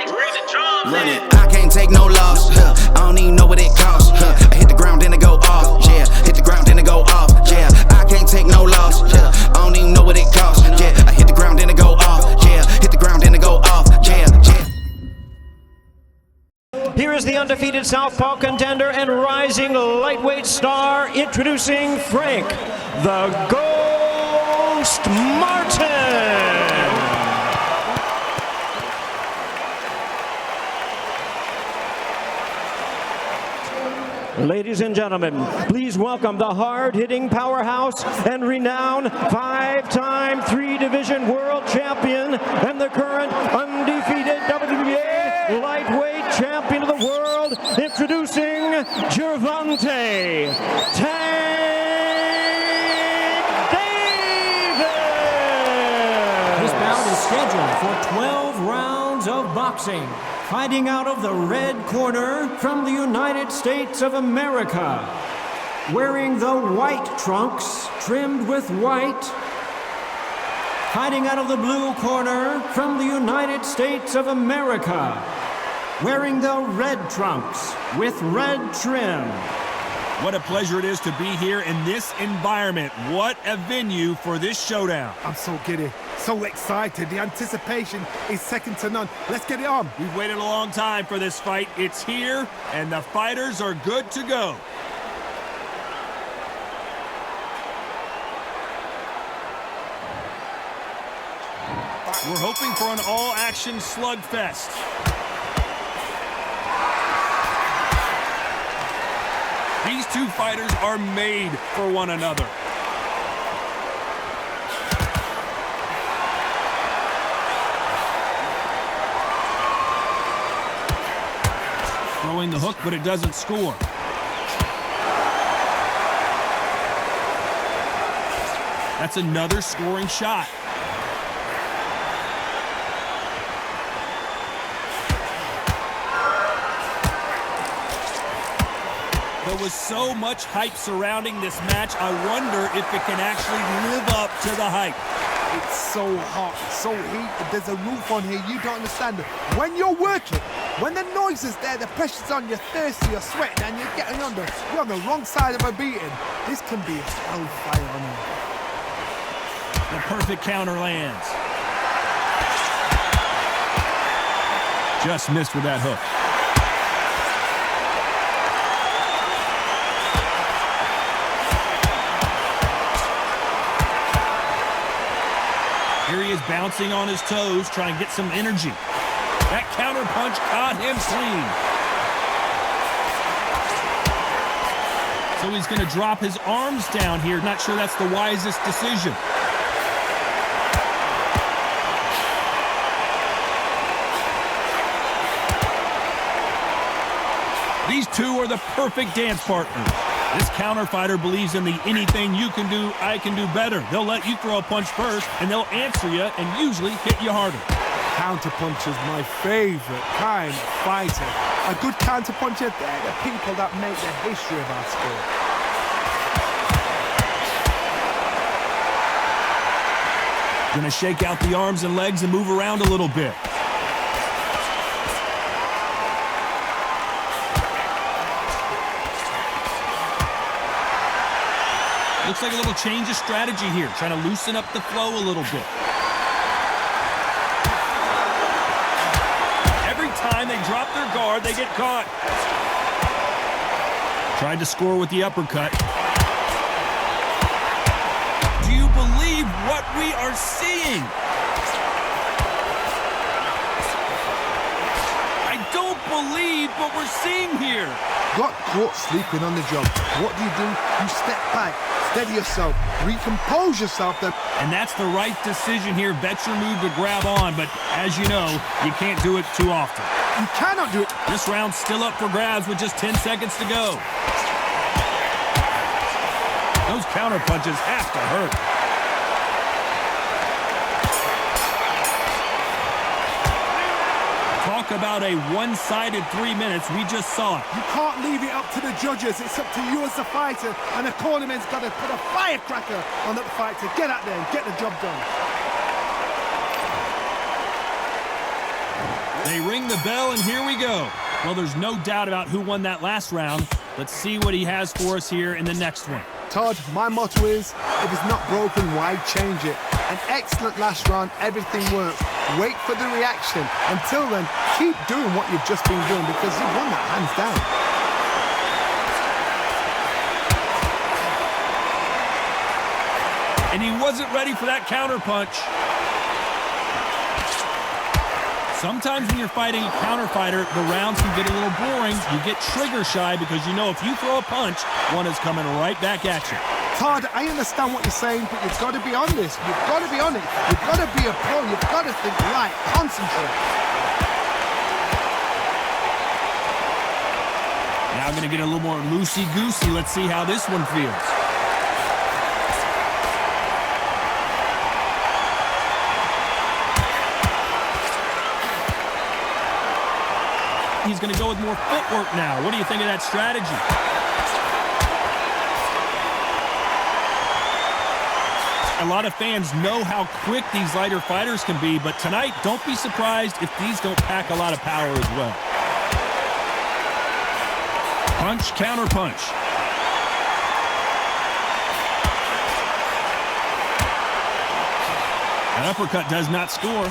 Run it. I can't take no loss. I don't even know what it costs. I hit the ground, then it go off. Yeah, hit the ground, then it go off. Yeah, I can't take no loss. I don't even know what it costs. Yeah, I hit the ground, then it go off. Yeah, hit the ground, then it go off. Yeah. Here is the undefeated Southpaw contender and rising lightweight star, introducing Frank the Ghost Martin. Ladies and gentlemen, please welcome the hard-hitting powerhouse and renowned five-time three-division world champion and the current undefeated WBA lightweight champion of the world, introducing Gervonta Tank Davis. This bout is scheduled for 12 rounds of boxing. Fighting out of the red corner from the United States of America, wearing the white trunks trimmed with white. Fighting out of the blue corner from the United States of America, wearing the red trunks with red trim. What a pleasure it is to be here in this environment. What a venue for this showdown. I'm so giddy, so excited. The anticipation is second to none. Let's get it on. We've waited a long time for this fight. It's here, and the fighters are good to go. We're hoping for an all-action slugfest. These two fighters are made for one another. Throwing the hook, but it doesn't score. That's another scoring shot. There was so much hype surrounding this match. I wonder if it can actually live up to the hype. It's so hot, so heated. There's a roof on here. You don't understand it. When you're working, when the noise is there, the pressure's on, you're thirsty, you're sweating, and you're getting under. You're on the wrong side of a beating. This can be a hellfire on you. The perfect counter lands. Just missed with that hook. Here he is bouncing on his toes, trying to get some energy. That counter punch caught him clean. So he's going to drop his arms down here. Not sure that's the wisest decision. These two are the perfect dance partners. This counter fighter believes in the anything you can do, I can do better. They'll let you throw a punch first, and they'll answer you and usually hit you harder. Counter punch is my favorite kind of fighter. A good counter puncher, they're the people that make the history of our sport. Gonna shake out the arms and legs and move around a little bit. Looks like a little change of strategy here, trying to loosen up the flow a little bit. Every time they drop their guard, they get caught. Tried to score with the uppercut. Do you believe what we are seeing? I don't believe what we're seeing here. Got caught sleeping on the job. What do? You step back, steady yourself, recompose yourself then. And that's the right decision here. Bet your move to grab on, but as you know, you can't do it too often. You cannot do it. This round's still up for grabs with just 10 seconds to go. Those counter punches have to hurt. Talk about a one-sided 3 minutes. We just saw it. You can't leave it up to the judges. It's up to you as the fighter, and the cornerman's got to put a firecracker on that fight to get out there and get the job done. They ring the bell, and here we go. Well, there's no doubt about who won that last round. Let's see what he has for us here in the next one. Todd, my motto is, if it's not broken, why change it? An excellent last round, everything works. Wait for the reaction. Until then, keep doing what you've just been doing because you won that hands down. And he wasn't ready for that counter punch. Sometimes when you're fighting a counter fighter, the rounds can get a little boring. You get trigger shy because you know if you throw a punch, one is coming right back at you. Todd, I understand what you're saying, but you've got to be on this. You've got to be on it. You've got to be a pro. You've got to think right. Concentrate. Now I'm going to get a little more loosey-goosey. Let's see how this one feels. He's going to go with more footwork now. What do you think of that strategy? A lot of fans know how quick these lighter fighters can be, but tonight, don't be surprised if these don't pack a lot of power as well. Punch, counter punch. An uppercut does not score.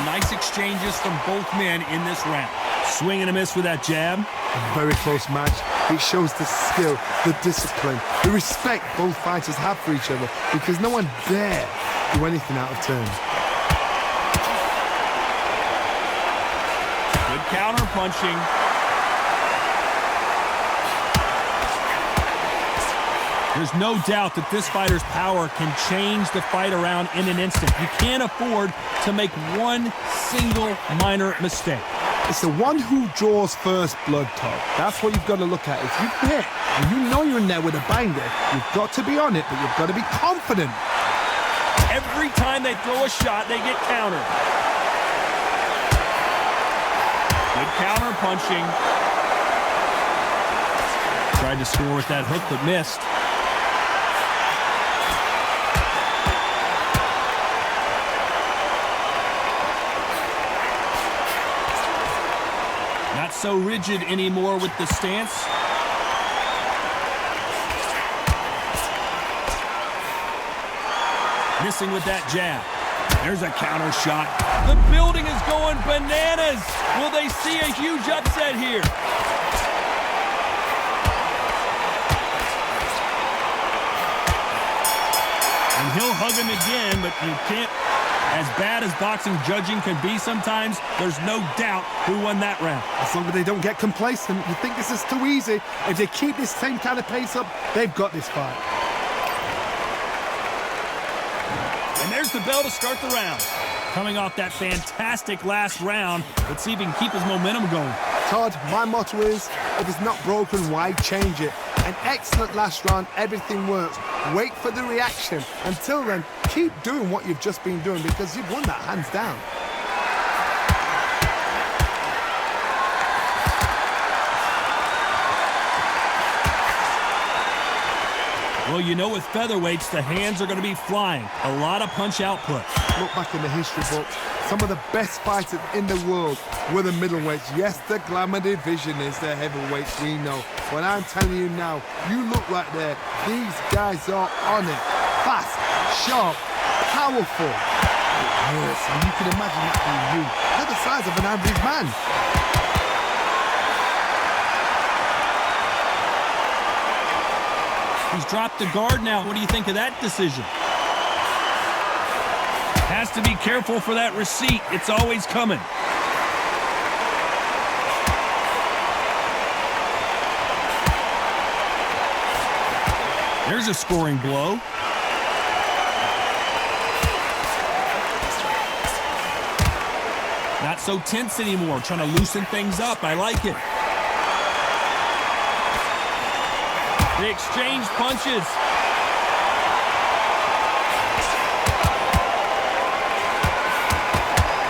Nice exchanges from both men in this round. Swing and a miss with that jab. A very close match. It shows the skill, the discipline, the respect both fighters have for each other because no one dare do anything out of turn. Good counter punching. There's no doubt that this fighter's power can change the fight around in an instant. You can't afford to make one single minor mistake. It's the one who draws first blood, Todd. That's what you've got to look at. If you hit and you know you're in there with a banger, you've got to be on it, but you've got to be confident. Every time they throw a shot, they get countered. Good counter punching. Tried to score with that hook, but missed. Not so rigid anymore with the stance. Missing with that jab. There's a counter shot. The building is going bananas. Will they see a huge upset here? And he'll hug him again, but you can't. As bad as boxing judging can be sometimes, there's no doubt who won that round. As long as they don't get complacent, you think this is too easy. If they keep this same kind of pace up, they've got this fight. And there's the bell to start the round. Coming off that fantastic last round, let's see if he can keep his momentum going. Todd, my motto is, if it's not broken, why change it? An excellent last round, everything works. Wait for the reaction. Until then, keep doing what you've just been doing because you've won that hands down. Well, you know with featherweights, the hands are going to be flying. A lot of punch output. Look back in the history books. Some of the best fighters in the world were the middleweights. Yes, the glamour division is the heavyweights, we know. But I'm telling you now, you look right there. These guys are on it. Fast, sharp, powerful. It hurts, and you can imagine that being you. They're the size of an average man. He's dropped the guard now. What do you think of that decision? Has to be careful for that receipt. It's always coming. There's a scoring blow. Not so tense anymore. Trying to loosen things up. I like it. They exchange punches.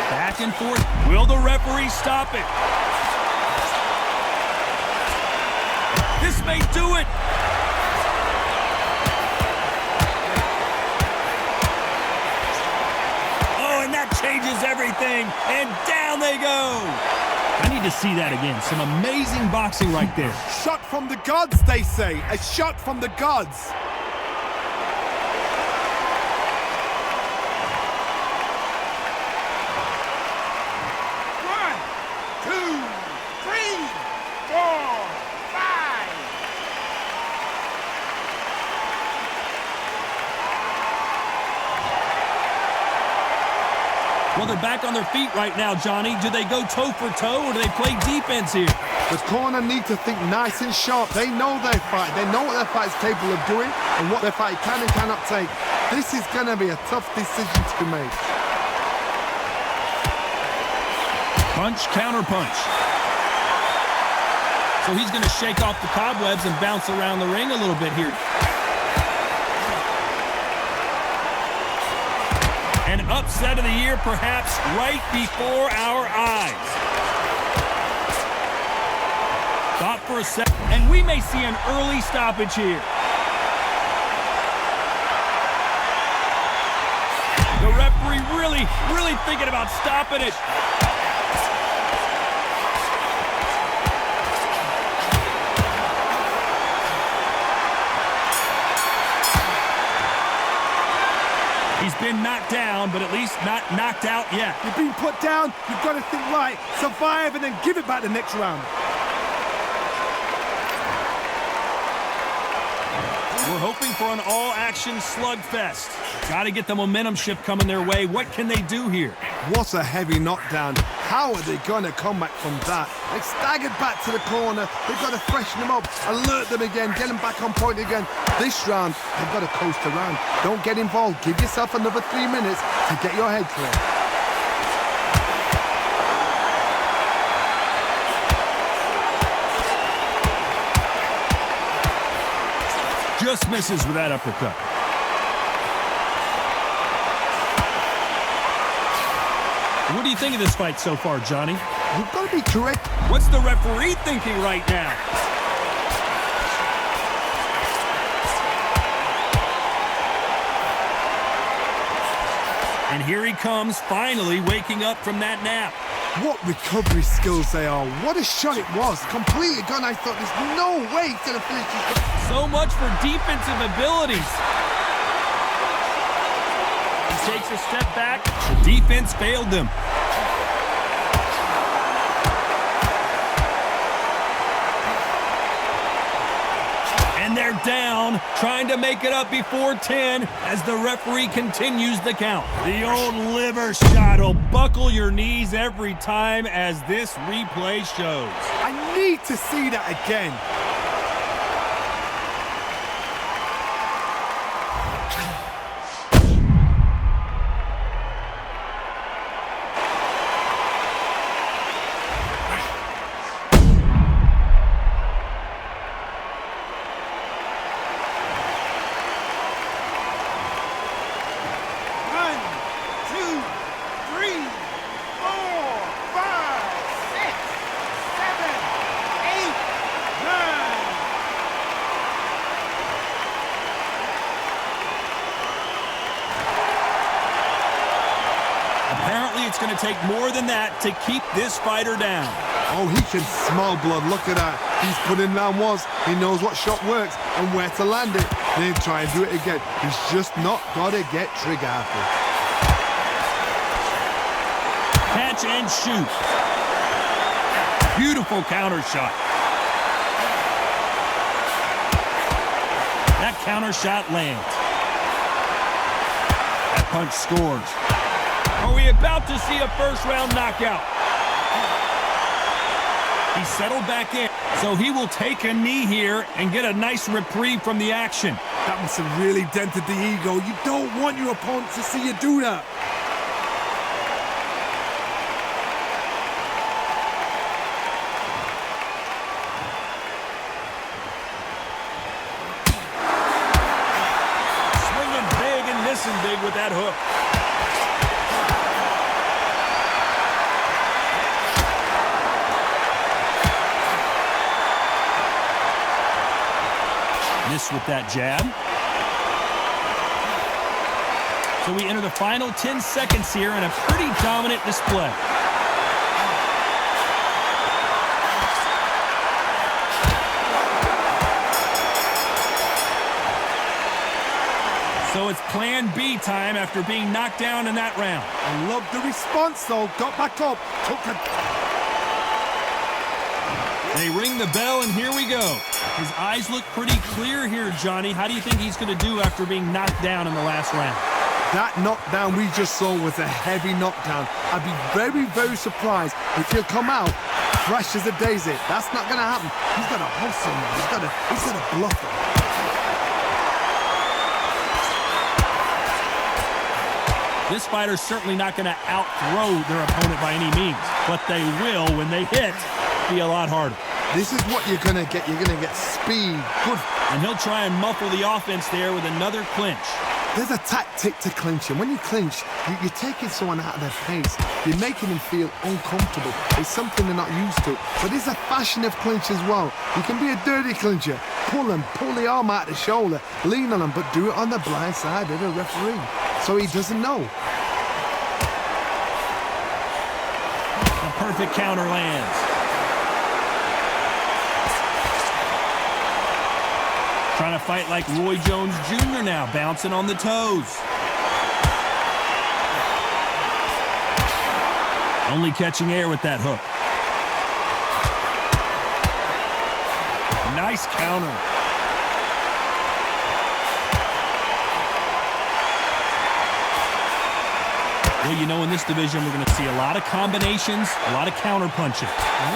Back and forth. Will the referee stop it? This may do it. everything, and down they go. I need to see that again. Some amazing boxing right there. Shot from the gods, they say. A shot from the gods. Well, they're back on their feet right now, Johnny. Do they go toe for toe or do they play defense here? The corner need to think nice and sharp. They know their fight. They know what their fight is capable of doing and what their fight can and cannot take. This is going to be a tough decision to be made. Punch, counter punch. So he's going to shake off the cobwebs and bounce around the ring a little bit here. An upset of the year, perhaps, right before our eyes. Thought for a second, and we may see an early stoppage here. The referee really thinking about stopping it. He's been knocked down, but at least not knocked out yet. You've been put down, you've got to think right, survive, and then give it back the next round. We're hoping for an all-action slugfest. Got to get the momentum shift coming their way. What can they do here? What a heavy knockdown. How are they going to come back from that? They staggered back to the corner. They've got to freshen them up, alert them again, get them back on point again. This round, they've got to coast around. Don't get involved. Give yourself another 3 minutes to get your head clear. Just misses with that uppercut. What do you think of this fight so far, Johnny? You've got to be correct. What's the referee thinking right now? And here he comes, finally waking up from that nap. What recovery skills they are. What a shot it was. Completely gone. I thought there's no way to the finish. So much for defensive abilities. He takes a step back. The defense failed them. And they're down, trying to make it up before 10 as the referee continues the count. The old liver shot will buckle your knees every time, as this replay shows. I need to see that again. It's going to take more than that to keep this fighter down. Oh, he can smell blood. Look at that. He's put in round once. He knows what shot works and where to land it. Then try and do it again. He's just not got to get trigger happy. Catch and shoot. Beautiful counter shot. That counter shot lands. That punch scores. Are we about to see a first-round knockout? He settled back in, so he will take a knee here and get a nice reprieve from the action. That must have really dented the ego. You don't want your opponent to see you do that. Swinging big and missing big with that hook. Miss with that jab. So we enter the final 10 seconds here in a pretty dominant display. So it's plan B time after being knocked down in that round. I love the response, though. Got back up. They ring the bell, and here we go. His eyes look pretty clear here, Johnny. How do you think he's going to do after being knocked down in the last round? That knockdown we just saw was a heavy knockdown. I'd be very, very surprised if he'll come out fresh as a daisy. That's not going to happen. He's got to hustle, man. He's got to bluff him. This fighter's certainly not going to out-throw their opponent by any means, but they will, when they hit, be a lot harder. This is what you're going to get. You're going to get speed. Good. And he'll try and muffle the offense there with another clinch. There's a tactic to clinching. When you clinch, you're taking someone out of their pace. You're making them feel uncomfortable. It's something they're not used to. But there's a fashion of clinch as well. You can be a dirty clincher. Pull the arm out of the shoulder, lean on them, but do it on the blind side of the referee, so he doesn't know. A perfect counter lands. Trying to fight like Roy Jones Jr. now, bouncing on the toes. Only catching air with that hook. Nice counter. Well, you know, in this division, we're going to see a lot of combinations, a lot of counter punching.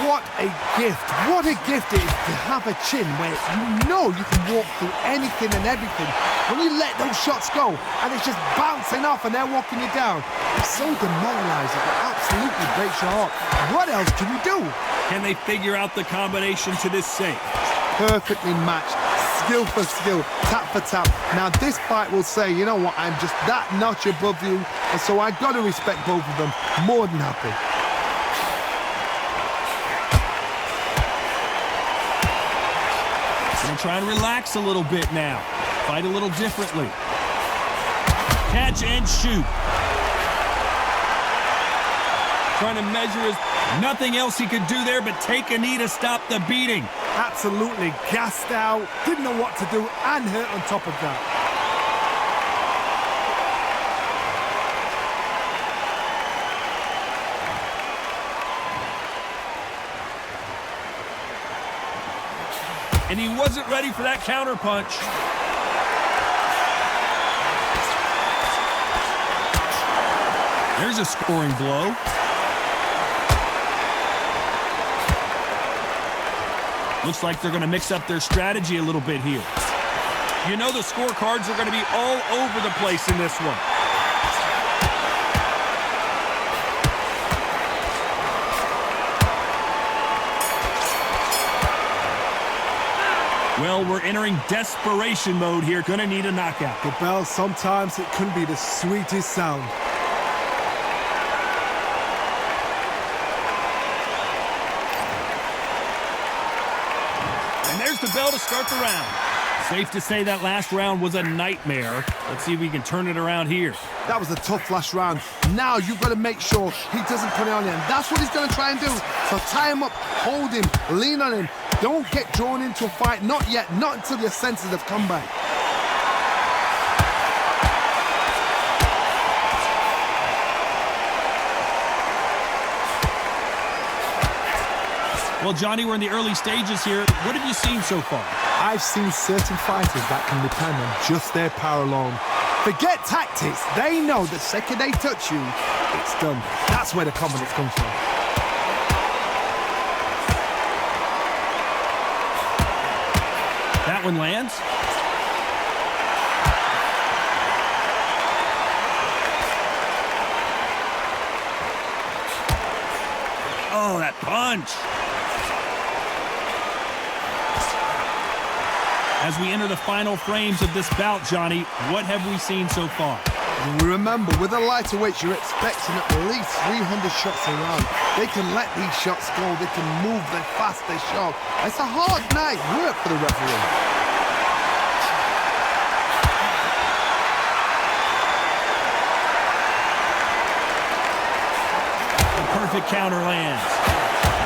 What a gift. What a gift it is to have a chin where you know you can walk through anything and everything. When you let those shots go and it's just bouncing off and they're walking you down, it's so demoralizing. It absolutely breaks your heart. What else can you do? Can they figure out the combination to this safe? Perfectly matched. Skill for skill, tap for tap. Now this fight will say, you know what, I'm just that notch above you, and so I got to respect both of them. More than happy. Gonna try and relax a little bit now. Fight a little differently. Catch and shoot. Trying to measure his... Nothing else he could do there but take a knee to stop the beating. Absolutely gassed out, didn't know what to do, and hurt on top of that. And he wasn't ready for that counter punch. There's a scoring blow. Looks like they're going to mix up their strategy a little bit here. You know the scorecards are going to be all over the place in this one. Well, we're entering desperation mode here. Going to need a knockout. The bell, sometimes it can be the sweetest sound. The bell to start the round. Safe to say that last round was a nightmare. Let's see if we can turn it around here. That was a tough last round. Now you've got to make sure he doesn't put it on you, and that's what he's going to try and do. So tie him up, hold him, lean on him. Don't get drawn into a fight. Not yet. Not until your senses have come back. Well, Johnny, we're in the early stages here. What have you seen so far? I've seen certain fighters that can depend on just their power alone. Forget tactics. They know the second they touch you, it's done. That's where the confidence comes from. That one lands. Oh, that punch. As we enter the final frames of this bout, Johnny, what have we seen so far? And remember, with the lighter weights, you're expecting at least 300 shots a round. They can let these shots go. They can move. They're fast. They're sharp. It's a hard night work for the referee. Terrific counter lands.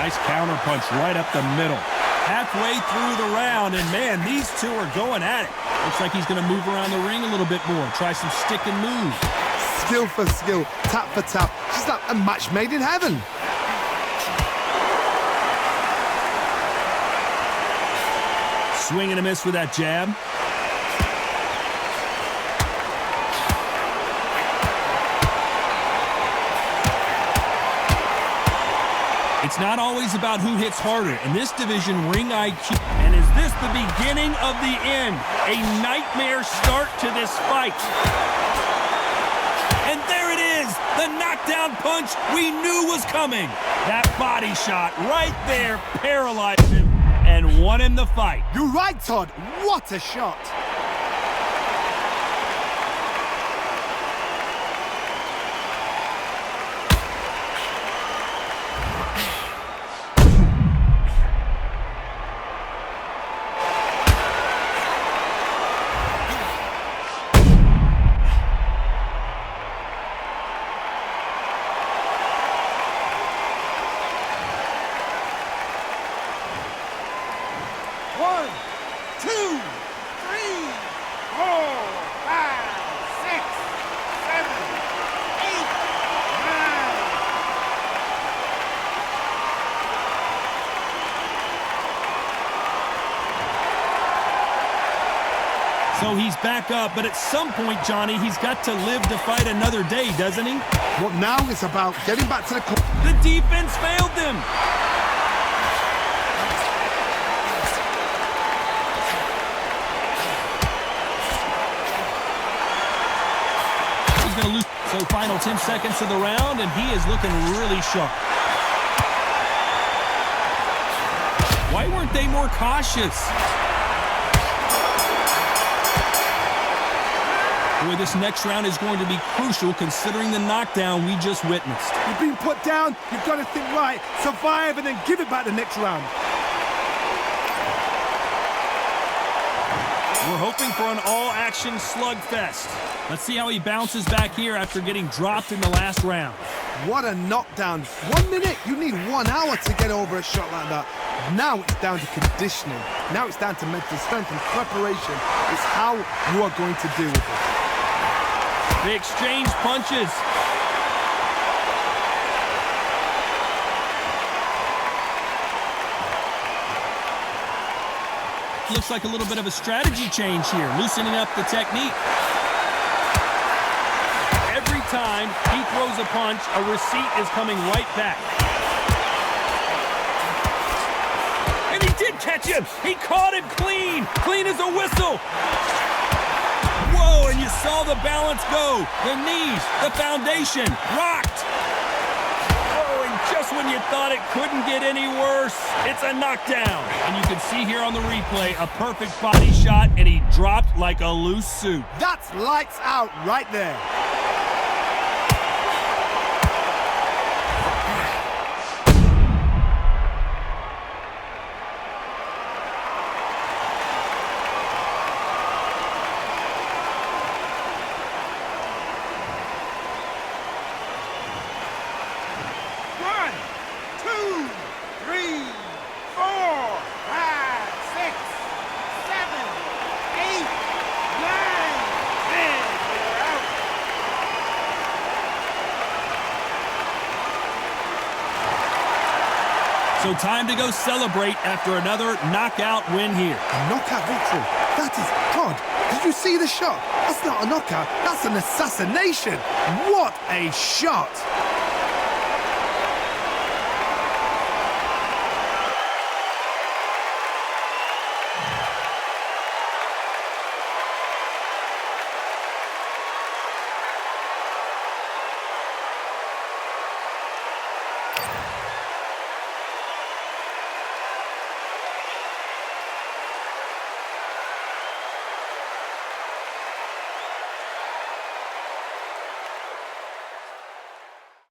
Nice counter punch right up the middle. Halfway through the round, and man, these two are going at it. Looks like he's going to move around the ring a little bit more, try some stick and move. Skill for skill, tap for tap. Just like a match made in heaven. Swing and a miss with that jab. It's not always about who hits harder. In this division, ring IQ. And is this the beginning of the end? A nightmare start to this fight. And there it is, the knockdown punch we knew was coming. That body shot right there paralyzed him and won him the fight. You're right, Todd. What a shot. So he's back up, but at some point, Johnny, he's got to live to fight another day, doesn't he? What now is about getting back to the... The defense failed them. He's going to lose. So final 10 seconds of the round, and he is looking really sharp. Why weren't they more cautious? Boy, this next round is going to be crucial considering the knockdown we just witnessed. You've been put down, you've got to think right, survive, and then give it back the next round. We're hoping for an all-action slugfest. Let's see how he bounces back here after getting dropped in the last round. What a knockdown. 1 minute, you need 1 hour to get over a shot like that. Now it's down to conditioning. Now it's down to mental strength and preparation. It's how you are going to deal with it. They exchange punches. Looks like a little bit of a strategy change here, loosening up the technique. Every time he throws a punch, a receipt is coming right back. And he did catch him. He caught him clean. Clean as a whistle. Whoa, and you saw the balance go. The knees, the foundation, rocked. Oh, and just when you thought it couldn't get any worse, it's a knockdown. And you can see here on the replay, a perfect body shot, and he dropped like a loose suit. That's lights out right there. So time to go celebrate after another knockout win here. A knockout victory. That is, God, did you see the shot? That's not a knockout. That's an assassination. What a shot.